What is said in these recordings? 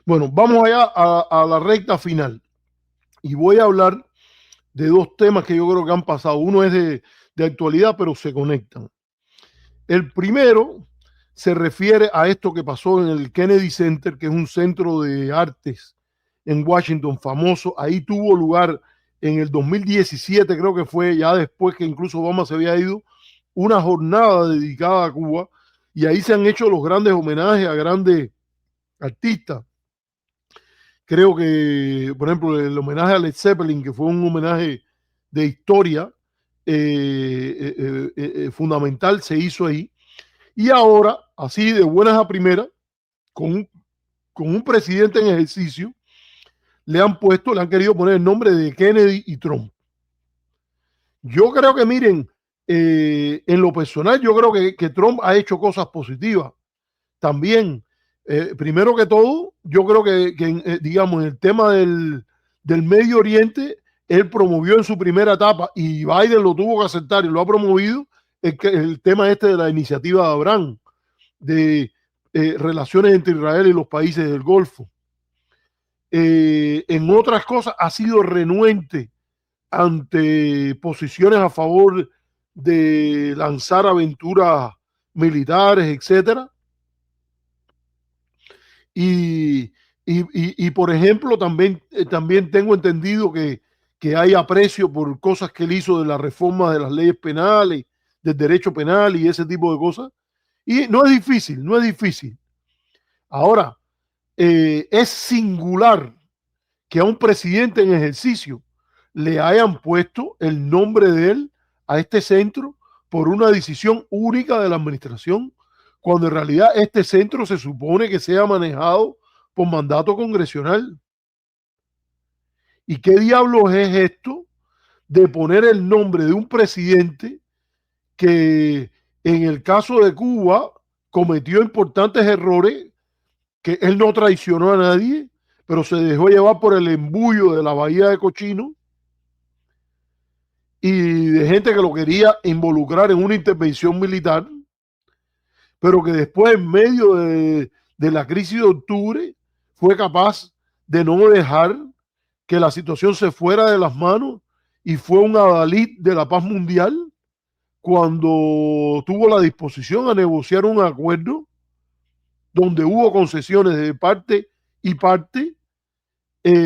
Bueno, vamos allá a la recta final y voy a hablar de dos temas que yo creo que han pasado. Uno es de actualidad, pero se conectan. El primero se refiere a esto que pasó en el Kennedy Center, que es un centro de artes en Washington famoso. Ahí tuvo lugar en el 2017, creo que fue, ya después que incluso Obama se había ido, una jornada dedicada a Cuba, y ahí se han hecho los grandes homenajes a grandes artistas. Creo que, por ejemplo, el homenaje a Led Zeppelin, que fue un homenaje de historia fundamental, se hizo ahí. Y ahora, así de buenas a primeras, con un presidente en ejercicio, le han querido poner el nombre de Kennedy y Trump. Yo creo que, miren, en lo personal, yo creo que Trump ha hecho cosas positivas. También, primero que todo, yo creo que digamos, en el tema del Medio Oriente, él promovió en su primera etapa, y Biden lo tuvo que aceptar y lo ha promovido, el tema este de la iniciativa de Abraham, de relaciones entre Israel y los países del Golfo. En otras cosas ha sido renuente ante posiciones a favor de lanzar aventuras militares, etcétera. Y por ejemplo, también tengo entendido que hay aprecio por cosas que él hizo de la reforma de las leyes penales, del derecho penal y ese tipo de cosas. Y no es difícil, no es difícil. Ahora, es singular que a un presidente en ejercicio le hayan puesto el nombre de él a este centro por una decisión única de la administración, cuando en realidad este centro se supone que sea manejado por mandato congresional. ¿Y qué diablos es esto de poner el nombre de un presidente que en el caso de Cuba cometió importantes errores, que él no traicionó a nadie, pero se dejó llevar por el embullo de la Bahía de Cochino y de gente que lo quería involucrar en una intervención militar, pero que después, en medio de la crisis de octubre, fue capaz de no dejar que la situación se fuera de las manos y fue un adalid de la paz mundial cuando tuvo la disposición a negociar un acuerdo donde hubo concesiones de parte y parte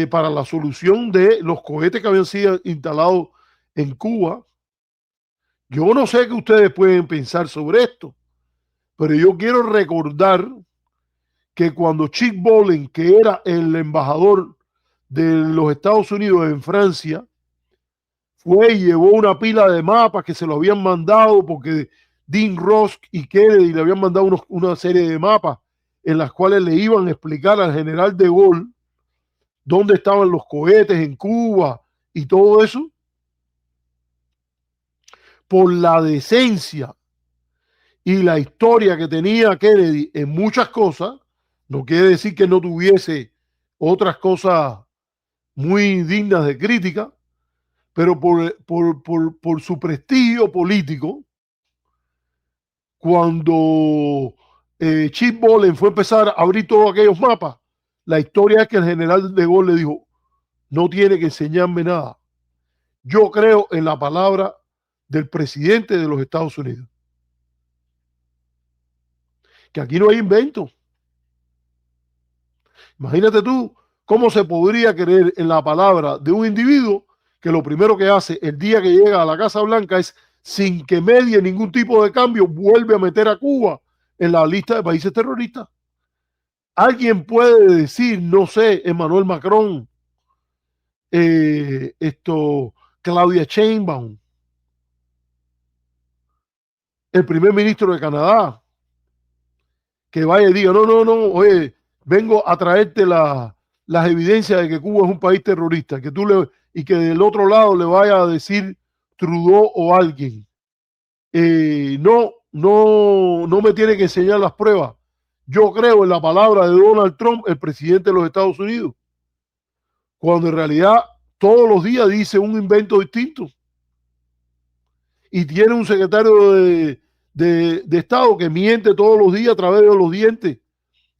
para la solución de los cohetes que habían sido instalados en Cuba. Yo no sé qué ustedes pueden pensar sobre esto, pero yo quiero recordar que cuando Chick Bolin, que era el embajador de los Estados Unidos en Francia, fue y llevó una pila de mapas que se lo habían mandado porque Dean Rusk y Kennedy le habían mandado una serie de mapas en las cuales le iban a explicar al general de Gaulle dónde estaban los cohetes en Cuba y todo eso. Por la decencia y la historia que tenía Kennedy en muchas cosas, no quiere decir que no tuviese otras cosas muy dignas de crítica, pero por su prestigio político, cuando Chip Bolin fue a empezar a abrir todos aquellos mapas, la historia es que el general de Gaulle le dijo, no tiene que enseñarme nada. Yo creo en la palabra del presidente de los Estados Unidos. Que aquí no hay invento. Imagínate tú cómo se podría creer en la palabra de un individuo que lo primero que hace el día que llega a la Casa Blanca es, sin que medie ningún tipo de cambio, vuelve a meter a Cuba en la lista de países terroristas. Alguien puede decir, no sé, Emmanuel Macron, Claudia Sheinbaum, el primer ministro de Canadá, que vaya y diga, no, oye, vengo a traerte las evidencias de que Cuba es un país terrorista, y que del otro lado le vaya a decir Trudeau o alguien, no me tiene que enseñar las pruebas. Yo creo en la palabra de Donald Trump, el presidente de los Estados Unidos, cuando en realidad todos los días dice un invento distinto y tiene un secretario de Estado que miente todos los días a través de los dientes.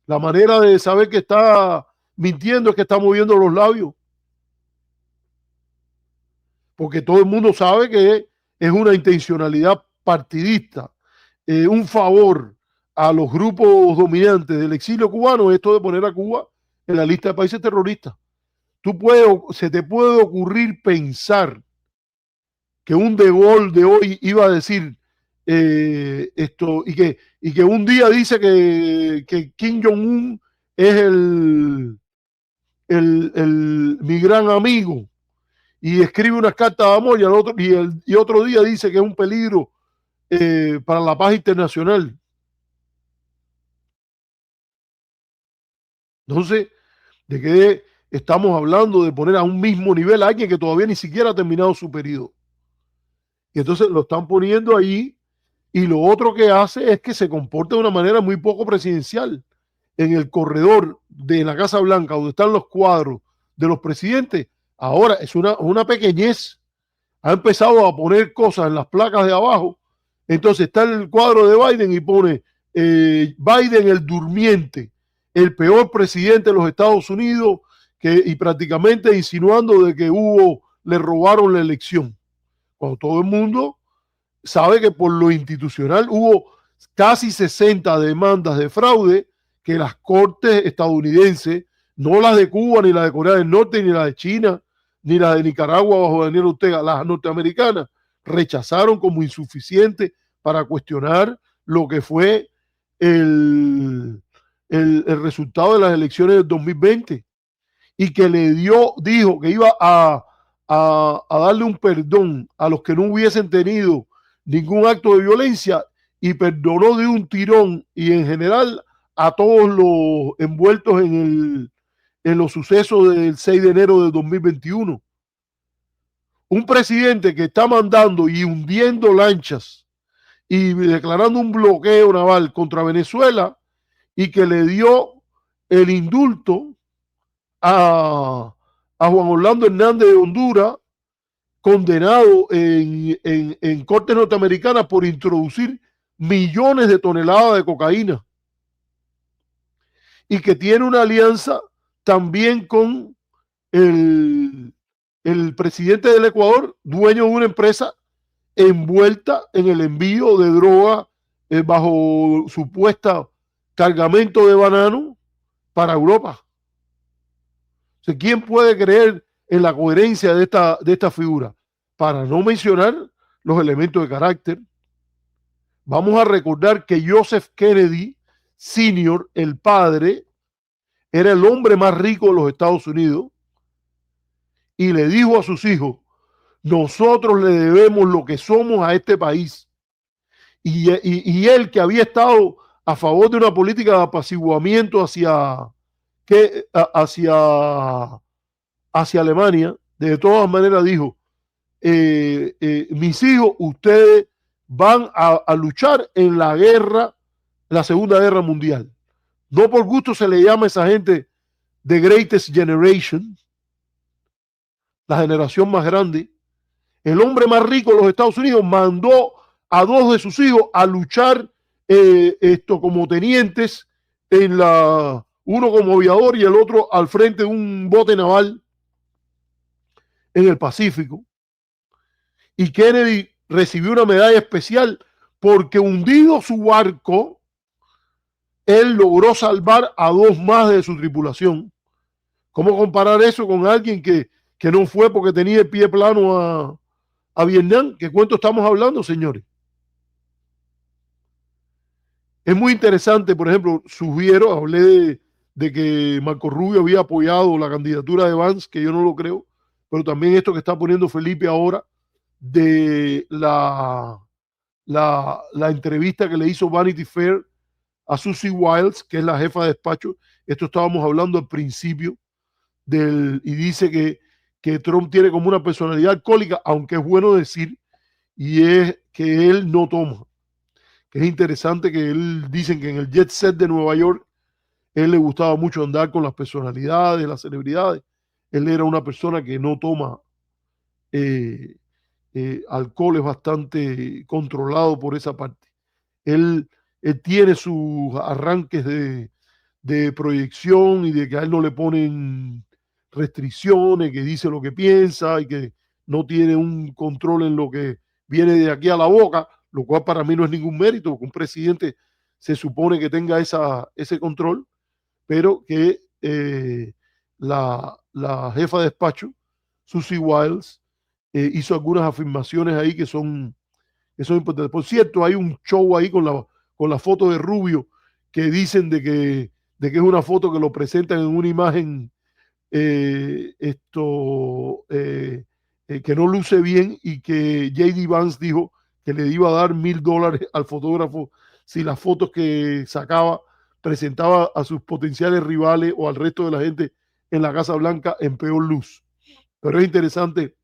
La manera de saber que está mintiendo es que está moviendo los labios. Porque todo el mundo sabe que es una intencionalidad partidista, un favor a los grupos dominantes del exilio cubano, esto de poner a Cuba en la lista de países terroristas. Se te puede ocurrir pensar que un De Gaulle de hoy iba a decir esto y que un día dice que Kim Jong-un es mi gran amigo y escribe unas cartas de amor y otro día dice que es un peligro para la paz internacional. Entonces, ¿de qué estamos hablando? De poner a un mismo nivel a alguien que todavía ni siquiera ha terminado su periodo. Y entonces lo están poniendo ahí y lo otro que hace es que se comporta de una manera muy poco presidencial. En el corredor de la Casa Blanca, donde están los cuadros de los presidentes, ahora es una pequeñez. Ha empezado a poner cosas en las placas de abajo. Entonces está el cuadro de Biden y pone Biden el durmiente, el peor presidente de los Estados Unidos, y prácticamente insinuando de que le robaron la elección. Cuando todo el mundo sabe que por lo institucional hubo casi 60 demandas de fraude que las cortes estadounidenses, no las de Cuba, ni las de Corea del Norte, ni las de China, ni las de Nicaragua bajo Daniel Ortega, las norteamericanas, rechazaron como insuficiente para cuestionar lo que fue el resultado de las elecciones del 2020 y que dijo que iba a darle un perdón a los que no hubiesen tenido ningún acto de violencia y perdonó de un tirón y en general a todos los envueltos en los sucesos del 6 de enero de 2021. Un presidente que está mandando y hundiendo lanchas y declarando un bloqueo naval contra Venezuela y que le dio el indulto a Juan Orlando Hernández de Honduras, condenado en cortes norteamericanas por introducir millones de toneladas de cocaína y que tiene una alianza también con el presidente del Ecuador, dueño de una empresa envuelta en el envío de droga bajo supuesta cargamento de banano para Europa. O sea, ¿quién puede creer en la coherencia de esta figura? Para no mencionar los elementos de carácter. Vamos a recordar que Joseph Kennedy Sr., el padre, era el hombre más rico de los Estados Unidos y le dijo a sus hijos, nosotros le debemos lo que somos a este país. Y él, que había estado a favor de una política de apaciguamiento hacia Alemania, de todas maneras dijo, mis hijos, ustedes van a luchar en la Segunda Guerra Mundial. No por gusto se le llama a esa gente The Greatest Generation, la generación más grande. El hombre más rico de los Estados Unidos mandó a dos de sus hijos a luchar como tenientes uno como aviador y el otro al frente de un bote naval en el Pacífico. Y Kennedy recibió una medalla especial porque hundido su barco, él logró salvar a dos más de su tripulación. ¿Cómo comparar eso con alguien que no fue porque tenía el pie plano a Vietnam? ¿Qué cuento estamos hablando, señores? Es muy interesante, por ejemplo, hablé de que Marco Rubio había apoyado la candidatura de Vance, que yo no lo creo, pero también esto que está poniendo Felipe ahora de la entrevista que le hizo Vanity Fair a Susie Wiles, que es la jefa de despacho. Esto estábamos hablando al principio y dice que Trump tiene como una personalidad alcohólica, aunque es bueno decir, y es que él no toma. Que es interesante que dicen que en el jet set de Nueva York, él le gustaba mucho andar con las personalidades, las celebridades. Él era una persona que no toma alcohol, es bastante controlado por esa parte. Él tiene sus arranques de de proyección y de que a él no le ponen restricciones, que dice lo que piensa y que no tiene un control en lo que viene de aquí a la boca, lo cual para mí no es ningún mérito, porque un presidente se supone que tenga ese control, pero que la jefa de despacho, Susie Wiles, hizo algunas afirmaciones ahí que son importantes. Por cierto, hay un show ahí con la foto de Rubio que dicen de que es una foto que lo presentan en una imagen que no luce bien y que J.D. Vance dijo que le iba a dar $1,000 al fotógrafo si las fotos que sacaba presentaba a sus potenciales rivales o al resto de la gente en la Casa Blanca en peor luz. Pero es interesante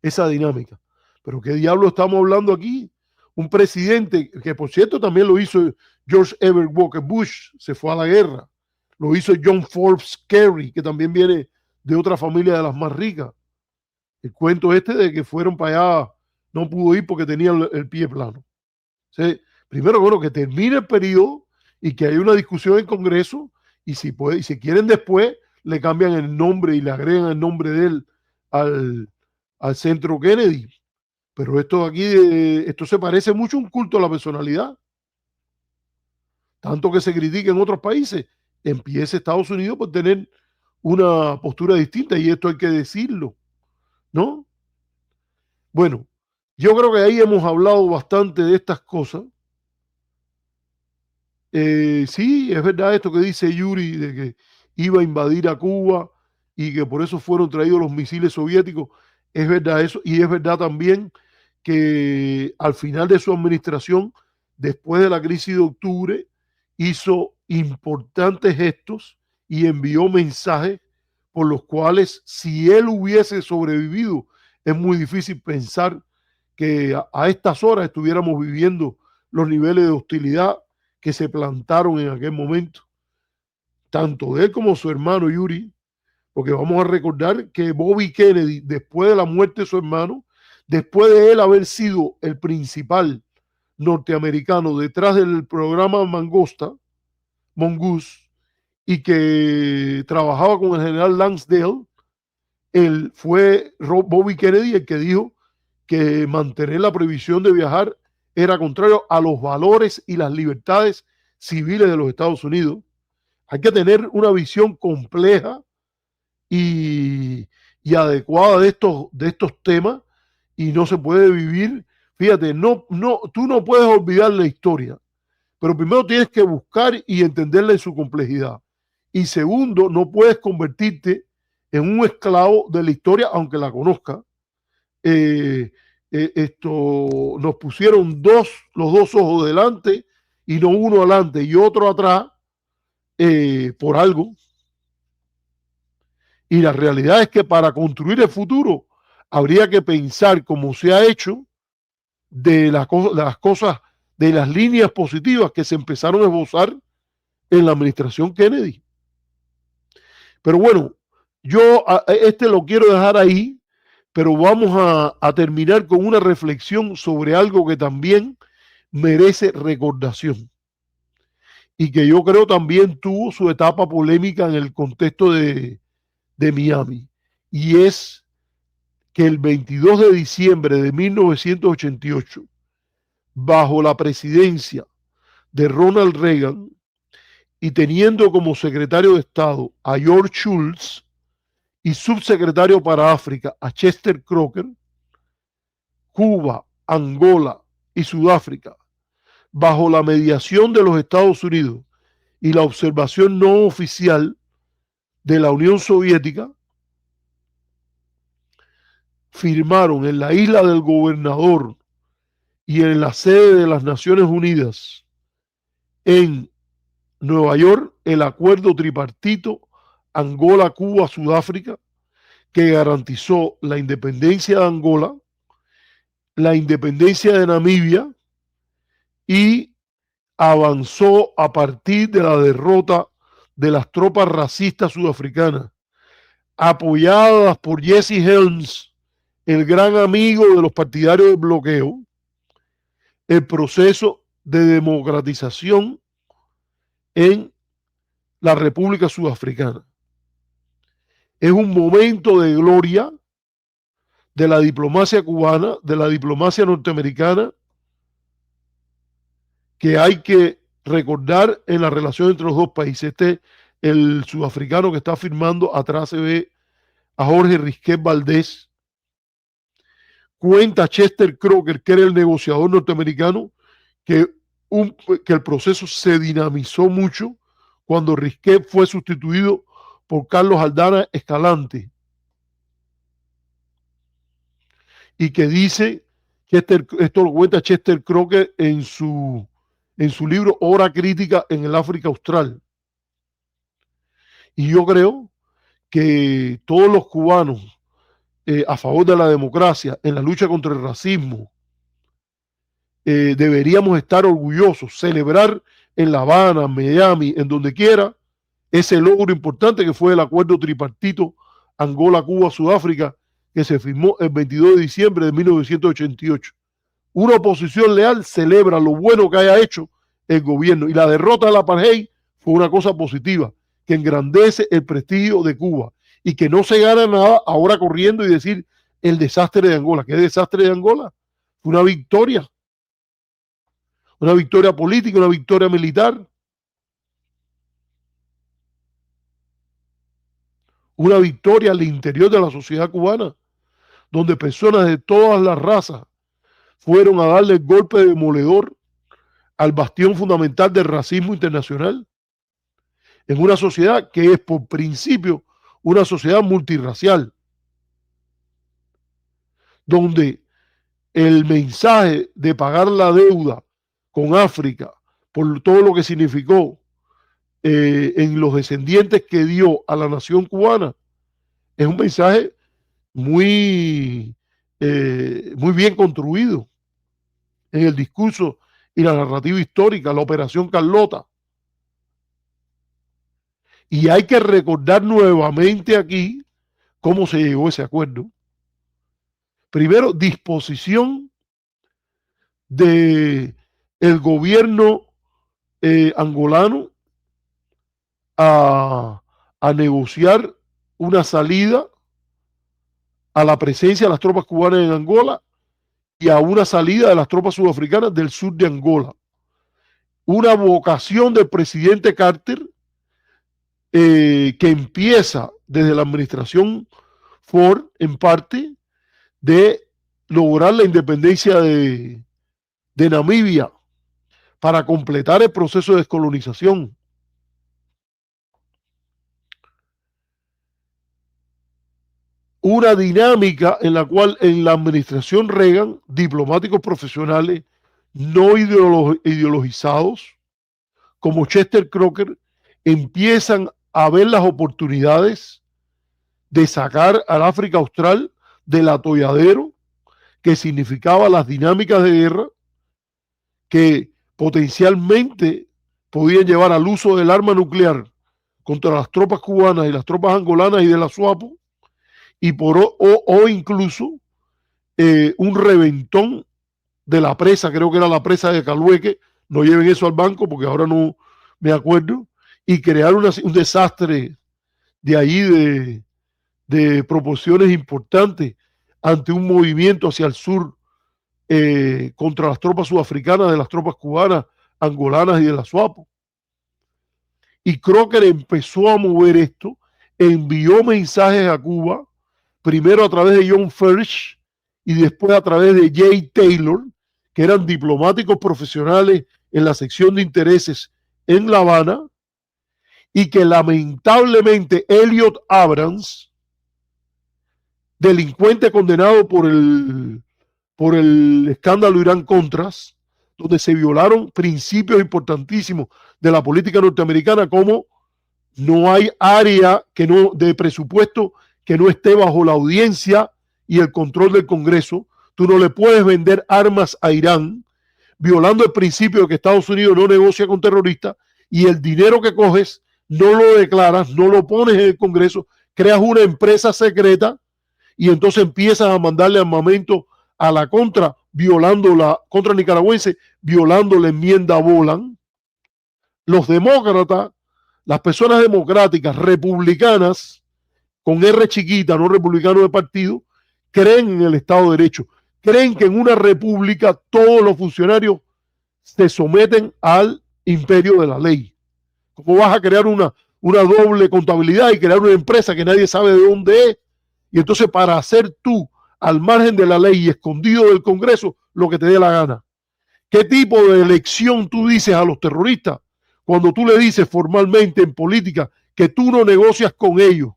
esa dinámica. Pero ¿qué diablo estamos hablando aquí? Un presidente que, por cierto, también lo hizo George Herbert Walker Bush, se fue a la guerra. Lo hizo John Forbes Kerry, que también viene de otra familia de las más ricas. El cuento este de que fueron para allá, no pudo ir porque tenía el pie plano. O sea, primero, bueno, que termine el periodo y que haya una discusión en Congreso y si quieren después, le cambian el nombre y le agregan el nombre de él al centro Kennedy. Pero esto aquí, esto se parece mucho a un culto a la personalidad. Tanto que se critica en otros países, empieza Estados Unidos por tener una postura distinta y esto hay que decirlo, ¿no? Bueno, yo creo que ahí hemos hablado bastante de estas cosas. Sí, es verdad esto que dice Yuri de que iba a invadir a Cuba y que por eso fueron traídos los misiles soviéticos. Es verdad eso y es verdad también que al final de su administración, después de la crisis de octubre, hizo importantes gestos y envió mensajes por los cuales si él hubiese sobrevivido, es muy difícil pensar que a estas horas estuviéramos viviendo los niveles de hostilidad que se plantaron en aquel momento, tanto de él como su hermano Yuri, porque vamos a recordar que Bobby Kennedy, después de la muerte de su hermano, después de él haber sido el principal norteamericano detrás del programa Mongoose, y que trabajaba con el general Lansdale, él fue Bobby Kennedy el que dijo que mantener la prohibición de viajar era contrario a los valores y las libertades civiles de los Estados Unidos. Hay que tener una visión compleja y adecuada de estos temas y no se puede vivir. Fíjate, tú no puedes olvidar la historia, pero primero tienes que buscar y entenderla en su complejidad. Y segundo, no puedes convertirte en un esclavo de la historia, aunque la conozca. Nos pusieron los dos ojos delante y no uno adelante y otro atrás por algo. Y la realidad es que para construir el futuro habría que pensar como se ha hecho de las cosas, de las líneas positivas que se empezaron a esbozar en la administración Kennedy. Pero bueno, yo lo quiero dejar ahí, pero vamos a terminar con una reflexión sobre algo que también merece recordación y que yo creo también tuvo su etapa polémica en el contexto de Miami, y es que el 22 de diciembre de 1988, bajo la presidencia de Ronald Reagan y teniendo como secretario de Estado a George Shultz y subsecretario para África a Chester Crocker, Cuba, Angola y Sudáfrica, bajo la mediación de los Estados Unidos y la observación no oficial de la Unión Soviética, firmaron en la isla del Gobernador y en la sede de las Naciones Unidas en Nueva York el acuerdo tripartito Angola, Cuba, Sudáfrica, que garantizó la independencia de Angola, la independencia de Namibia y avanzó a partir de la derrota de las tropas racistas sudafricanas, apoyadas por Jesse Helms, el gran amigo de los partidarios del bloqueo, el proceso de democratización en la República Sudafricana. Es un momento de gloria de la diplomacia cubana, de la diplomacia norteamericana, que hay que recordar en la relación entre los dos países. El sudafricano que está firmando, atrás se ve a Jorge Risquet Valdés. Cuenta Chester Crocker, que era el negociador norteamericano, que el proceso se dinamizó mucho cuando Risquet fue sustituido por Carlos Aldana Escalante. Y que dice, esto lo cuenta Chester Crocker en su libro Hora Crítica en el África Austral. Y yo creo que todos los cubanos a favor de la democracia, en la lucha contra el racismo, deberíamos estar orgullosos, celebrar en La Habana, Miami, en donde quiera, ese logro importante que fue el acuerdo tripartito Angola-Cuba-Sudáfrica, que se firmó el 22 de diciembre de 1988. Una oposición leal celebra lo bueno que haya hecho el gobierno, y la derrota del apartheid fue una cosa positiva, que engrandece el prestigio de Cuba, y que no se gana nada ahora corriendo y decir el desastre de Angola. ¿Qué desastre de Angola? Fue una victoria política, una victoria militar, una victoria al interior de la sociedad cubana, donde personas de todas las razas fueron a darle el golpe demoledor al bastión fundamental del racismo internacional, en una sociedad que es por principio una sociedad multirracial, donde el mensaje de pagar la deuda con África por todo lo que significó en los descendientes que dio a la nación cubana es un mensaje muy bien construido en el discurso y la narrativa histórica, la Operación Carlota. Y hay que recordar nuevamente aquí cómo se llegó a ese acuerdo. Primero, disposición del gobierno angolano a negociar una salida a la presencia de las tropas cubanas en Angola y a una salida de las tropas sudafricanas del sur de Angola. Una vocación del presidente Carter que empieza desde la administración Ford, en parte, de lograr la independencia de Namibia para completar el proceso de descolonización. Una dinámica en la cual en la administración Reagan, diplomáticos profesionales no ideologizados, como Chester Crocker, empiezan a ver las oportunidades de sacar al África Austral del atolladero que significaba las dinámicas de guerra que potencialmente podían llevar al uso del arma nuclear contra las tropas cubanas y las tropas angolanas y de la SWAPO, y o incluso un reventón de la presa, creo que era la presa de Calueque, no lleven eso al banco porque ahora no me acuerdo, y crear un desastre de allí de proporciones importantes ante un movimiento hacia el sur contra las tropas sudafricanas, de las tropas cubanas, angolanas y de la SWAPO. Y Crocker empezó a mover esto, envió mensajes a Cuba, primero a través de John Furch y después a través de Jay Taylor, que eran diplomáticos profesionales en la sección de intereses en La Habana, y que lamentablemente Elliot Abrams, delincuente condenado por el escándalo Irán-Contras, donde se violaron principios importantísimos de la política norteamericana, como no hay área de presupuesto que no esté bajo la audiencia y el control del Congreso. Tú no le puedes vender armas a Irán, violando el principio de que Estados Unidos no negocia con terroristas, y el dinero que coges no lo declaras, no lo pones en el Congreso, creas una empresa secreta y entonces empiezas a mandarle armamento a la contra nicaragüense, violando la enmienda Boland, los demócratas, las personas democráticas, republicanas, con R chiquita, no republicanos de partido, creen en el Estado de Derecho. Creen que en una república todos los funcionarios se someten al imperio de la ley. ¿Cómo vas a crear una doble contabilidad y crear una empresa que nadie sabe de dónde es? Y entonces para hacer tú, al margen de la ley y escondido del Congreso, lo que te dé la gana. ¿Qué tipo de elección tú dices a los terroristas cuando tú le dices formalmente en política que tú no negocias con ellos,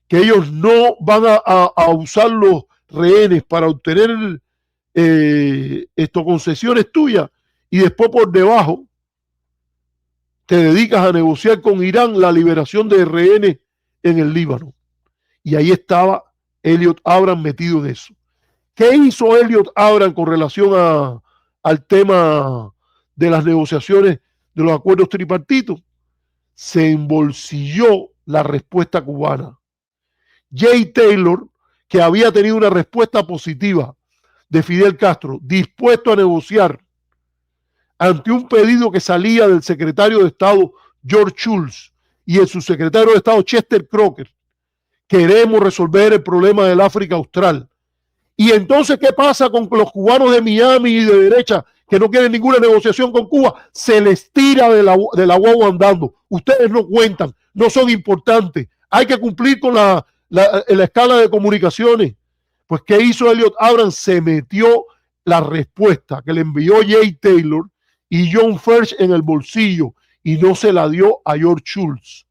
que ellos no van a usar los rehenes para obtener concesiones tuyas, y después por debajo te dedicas a negociar con Irán la liberación de rehenes en el Líbano? Y ahí estaba Elliot Abrams metido en eso. ¿Qué hizo Elliot Abrams con relación al tema de las negociaciones de los acuerdos tripartitos? Se embolsilló la respuesta cubana. Jay Taylor, que había tenido una respuesta positiva de Fidel Castro, dispuesto a negociar ante un pedido que salía del secretario de Estado George Shultz y el subsecretario de Estado Chester Crocker: queremos resolver el problema del África Austral. Y entonces, ¿qué pasa con los cubanos de Miami y de derecha que no quieren ninguna negociación con Cuba? Se les tira de la guagua andando. Ustedes no cuentan, no son importantes. Hay que cumplir con la escala de comunicaciones. Pues, ¿qué hizo Elliot Abrams? Se metió la respuesta que le envió Jay Taylor y John First en el bolsillo y no se la dio a George Shultz.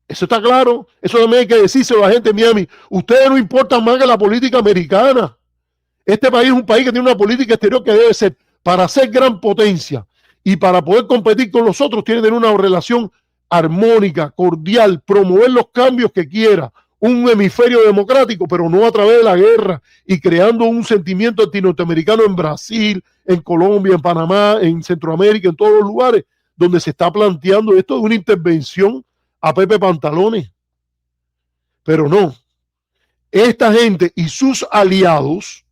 Eso está claro. Eso también hay que decírselo a la gente de Miami. Ustedes no importan más que la política americana. Este país es un país que tiene una política exterior que debe ser, para ser gran potencia y para poder competir con los otros, tiene que tener una relación armónica, cordial, promover los cambios que quiera, un hemisferio democrático, pero no a través de la guerra y creando un sentimiento anti-norteamericano en Brasil, en Colombia, en Panamá, en Centroamérica, en todos los lugares donde se está planteando esto de una intervención a Pepe Pantalones. Pero no, esta gente y sus aliados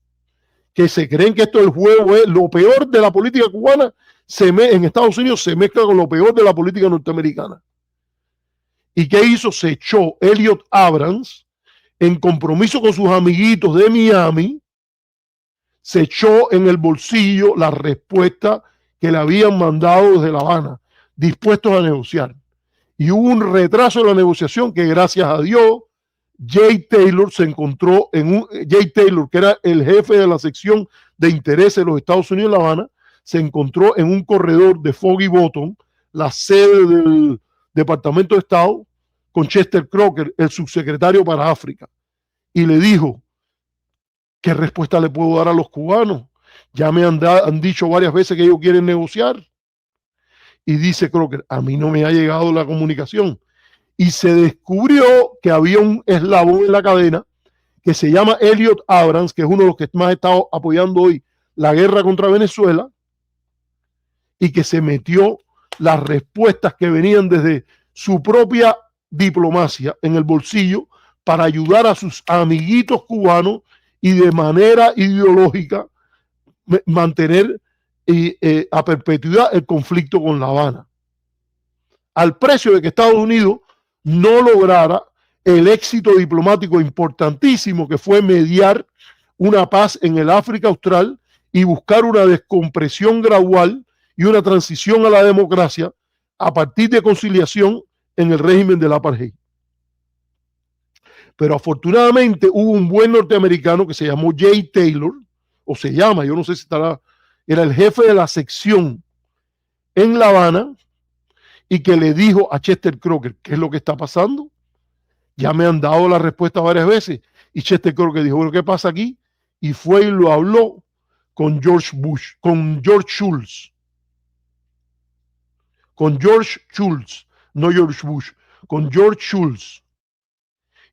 que se creen que esto del juego es lo peor de la política cubana, en Estados Unidos se mezcla con lo peor de la política norteamericana. ¿Y qué hizo? Se echó Elliot Abrams, en compromiso con sus amiguitos de Miami, se echó en el bolsillo la respuesta que le habían mandado desde La Habana, dispuestos a negociar. Y hubo un retraso en la negociación que, gracias a Dios, Jay Taylor se encontró Jay Taylor, que era el jefe de la sección de intereses de los Estados Unidos en La Habana, se encontró en un corredor de Foggy Bottom, la sede del Departamento de Estado, con Chester Crocker, el subsecretario para África, y le dijo: ¿qué respuesta le puedo dar a los cubanos? Ya me han dicho varias veces que ellos quieren negociar. Y dice Crocker: a mí no me ha llegado la comunicación. Y se descubrió que había un eslabón en la cadena que se llama Elliot Abrams, que es uno de los que más ha estado apoyando hoy la guerra contra Venezuela, y que se metió las respuestas que venían desde su propia diplomacia en el bolsillo para ayudar a sus amiguitos cubanos y de manera ideológica mantener a perpetuidad el conflicto con La Habana, al precio de que Estados Unidos no lograra el éxito diplomático importantísimo que fue mediar una paz en el África Austral y buscar una descompresión gradual y una transición a la democracia a partir de conciliación en el régimen del apartheid. Pero afortunadamente hubo un buen norteamericano que se llamó Jay Taylor, o se llama, yo no sé si estará, era el jefe de la sección en La Habana, y que le dijo a Chester Crocker: ¿qué es lo que está pasando? Ya me han dado la respuesta varias veces. Y Chester Crocker dijo: bueno, ¿qué pasa aquí? Y fue y lo habló con George Shultz. Con George Shultz, no George Bush, con George Shultz.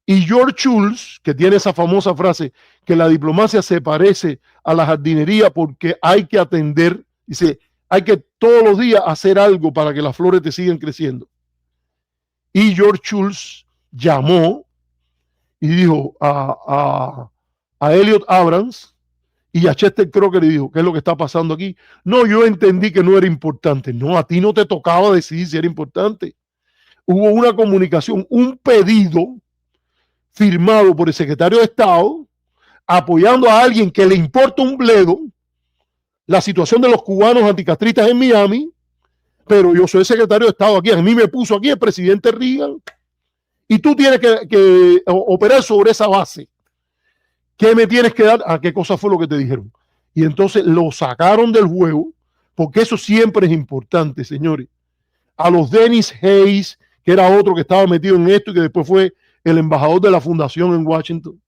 Y George Shultz, que tiene esa famosa frase que la diplomacia se parece a la jardinería porque hay que atender, dice, hay que todos los días hacer algo para que las flores te sigan creciendo. Y George Shultz llamó y dijo a Elliot Abrams Y a Chester Crocker le dijo, ¿qué es lo que está pasando aquí? No, yo entendí que no era importante. No, a ti no te tocaba decidir si era importante. Hubo una comunicación, un pedido firmado por el secretario de Estado apoyando a alguien que le importa un bledo la situación de los cubanos anticastristas en Miami, pero yo soy el secretario de Estado aquí. A mí me puso aquí el presidente Reagan y tú tienes que operar sobre esa base. ¿Qué me tienes que dar? ¿A qué cosa fue lo que te dijeron? Y entonces lo sacaron del juego, porque eso siempre es importante, señores. A los Dennis Hayes, que era otro que estaba metido en esto y que después fue el embajador de la fundación en Washington.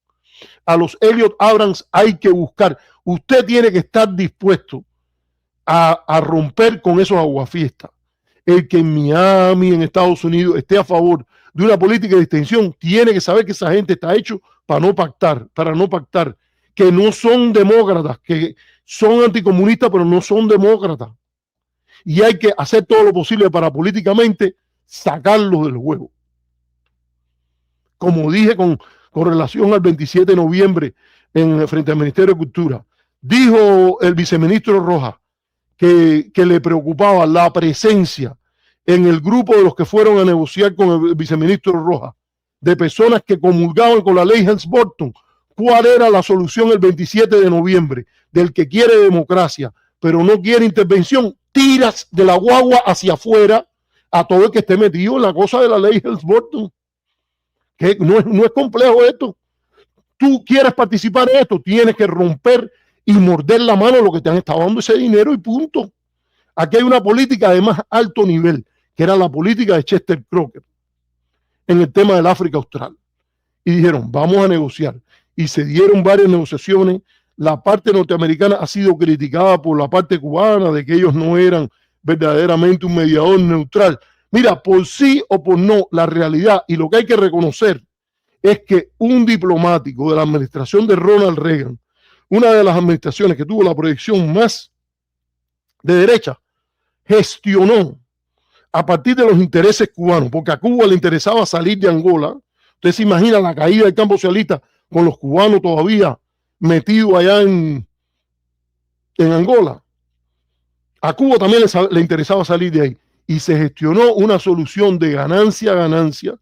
A los Elliot Abrams hay que buscar. Usted tiene que estar dispuesto a romper con esos aguafiestas. El que en Miami, en Estados Unidos, esté a favor de una política de extensión, tiene que saber que esa gente está hecho para no pactar, que no son demócratas, que son anticomunistas, pero no son demócratas. Y hay que hacer todo lo posible para políticamente sacarlos del juego. Como dije con relación al 27 de noviembre frente al Ministerio de Cultura, dijo el viceministro Rojas que le preocupaba la presencia en el grupo de los que fueron a negociar con el viceministro Rojas, de personas que comulgaban con la ley Helms-Burton. ¿Cuál era la solución el 27 de noviembre? Del que quiere democracia, pero no quiere intervención, tiras de la guagua hacia afuera a todo el que esté metido en la cosa de la ley Helms-Burton. Que no es complejo esto. Tú quieres participar en esto, tienes que romper y morder la mano a lo que te han estado dando ese dinero y punto. Aquí hay una política de más alto nivel, que era la política de Chester Crocker en el tema del África Austral. Y dijeron, vamos a negociar. Y se dieron varias negociaciones. La parte norteamericana ha sido criticada por la parte cubana de que ellos no eran verdaderamente un mediador neutral. Mira, por sí o por no, la realidad y lo que hay que reconocer es que un diplomático de la administración de Ronald Reagan, una de las administraciones que tuvo la proyección más de derecha, gestionó a partir de los intereses cubanos, porque a Cuba le interesaba salir de Angola. Usted se imagina la caída del campo socialista con los cubanos todavía metidos allá en Angola. A Cuba también le interesaba salir de ahí y se gestionó una solución de ganancia a ganancia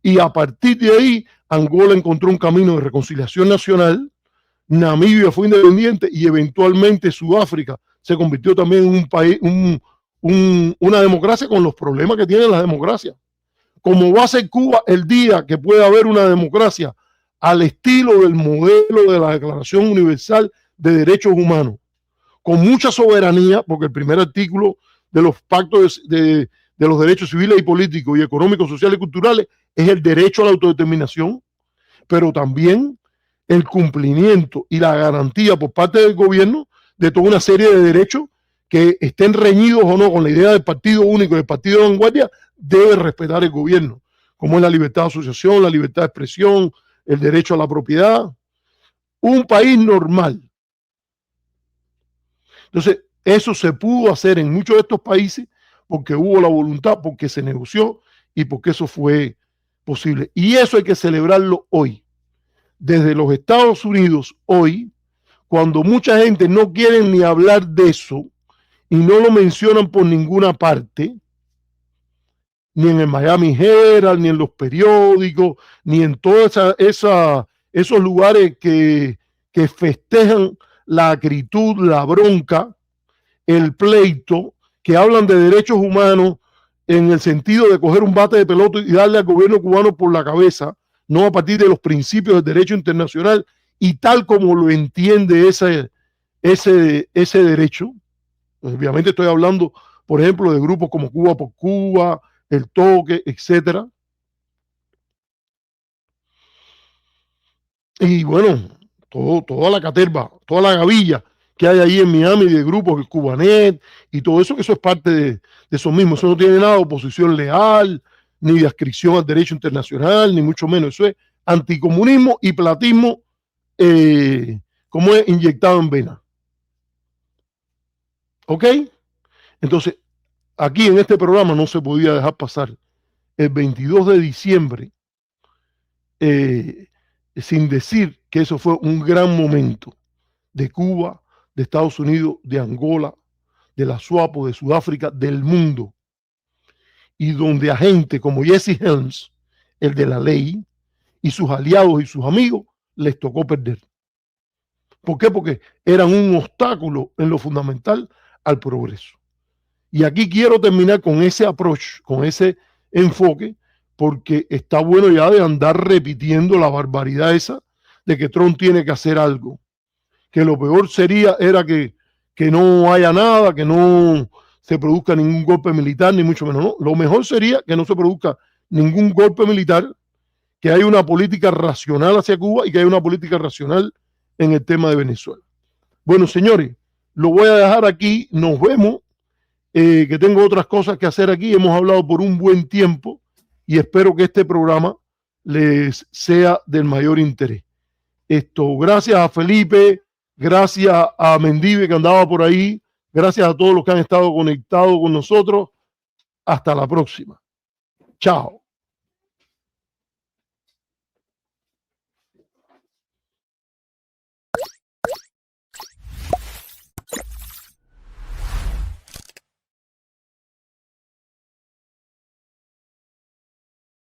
y a partir de ahí Angola encontró un camino de reconciliación nacional, Namibia fue independiente y eventualmente Sudáfrica se convirtió también en un país, una democracia con los problemas que tiene la democracia. Como va a ser Cuba el día que pueda haber una democracia al estilo del modelo de la Declaración Universal de Derechos Humanos, con mucha soberanía, porque el primer artículo de los pactos de los derechos civiles y políticos y económicos, sociales y culturales es el derecho a la autodeterminación, pero también el cumplimiento y la garantía por parte del gobierno de toda una serie de derechos que estén reñidos o no con la idea del partido único, del partido de vanguardia, debe respetar el gobierno, como es la libertad de asociación, la libertad de expresión, el derecho a la propiedad. Un país normal. Entonces, eso se pudo hacer en muchos de estos países porque hubo la voluntad, porque se negoció y porque eso fue posible. Y eso hay que celebrarlo hoy. Desde los Estados Unidos hoy, cuando mucha gente no quiere ni hablar de eso y no lo mencionan por ninguna parte, ni en el Miami Herald, ni en los periódicos, ni en todos esos lugares que festejan la acritud, la bronca, el pleito, que hablan de derechos humanos en el sentido de coger un bate de pelota y darle al gobierno cubano por la cabeza, no a partir de los principios del derecho internacional y tal como lo entiende ese derecho. Obviamente estoy hablando, por ejemplo, de grupos como Cuba por Cuba, El Toque, etcétera. Y bueno, toda la caterva, toda la gavilla que hay ahí en Miami de grupos, el Cubanet y todo eso, que eso es parte de eso mismo. Eso no tiene nada de oposición leal, ni de adscripción al derecho internacional, ni mucho menos. Eso es anticomunismo y platismo, como es inyectado en vena. ¿Ok? Entonces, aquí en este programa no se podía dejar pasar el 22 de diciembre sin decir que eso fue un gran momento de Cuba, de Estados Unidos, de Angola, de la SWAPO, de Sudáfrica, del mundo. Y donde a gente como Jesse Helms, el de la ley, y sus aliados y sus amigos, les tocó perder. ¿Por qué? Porque eran un obstáculo en lo fundamental al progreso. Y aquí quiero terminar con ese approach, con ese enfoque, porque está bueno ya de andar repitiendo la barbaridad esa de que Trump tiene que hacer algo. Que lo peor era que no haya nada, que no se produzca ningún golpe militar, ni mucho menos. No, lo mejor sería que no se produzca ningún golpe militar, que haya una política racional hacia Cuba y que haya una política racional en el tema de Venezuela. Bueno, señores, lo voy a dejar aquí. Nos vemos. Que tengo otras cosas que hacer aquí. Hemos hablado por un buen tiempo y espero que este programa les sea del mayor interés. Gracias a Felipe, gracias a Mendive que andaba por ahí, gracias a todos los que han estado conectados con nosotros. Hasta la próxima. Chao.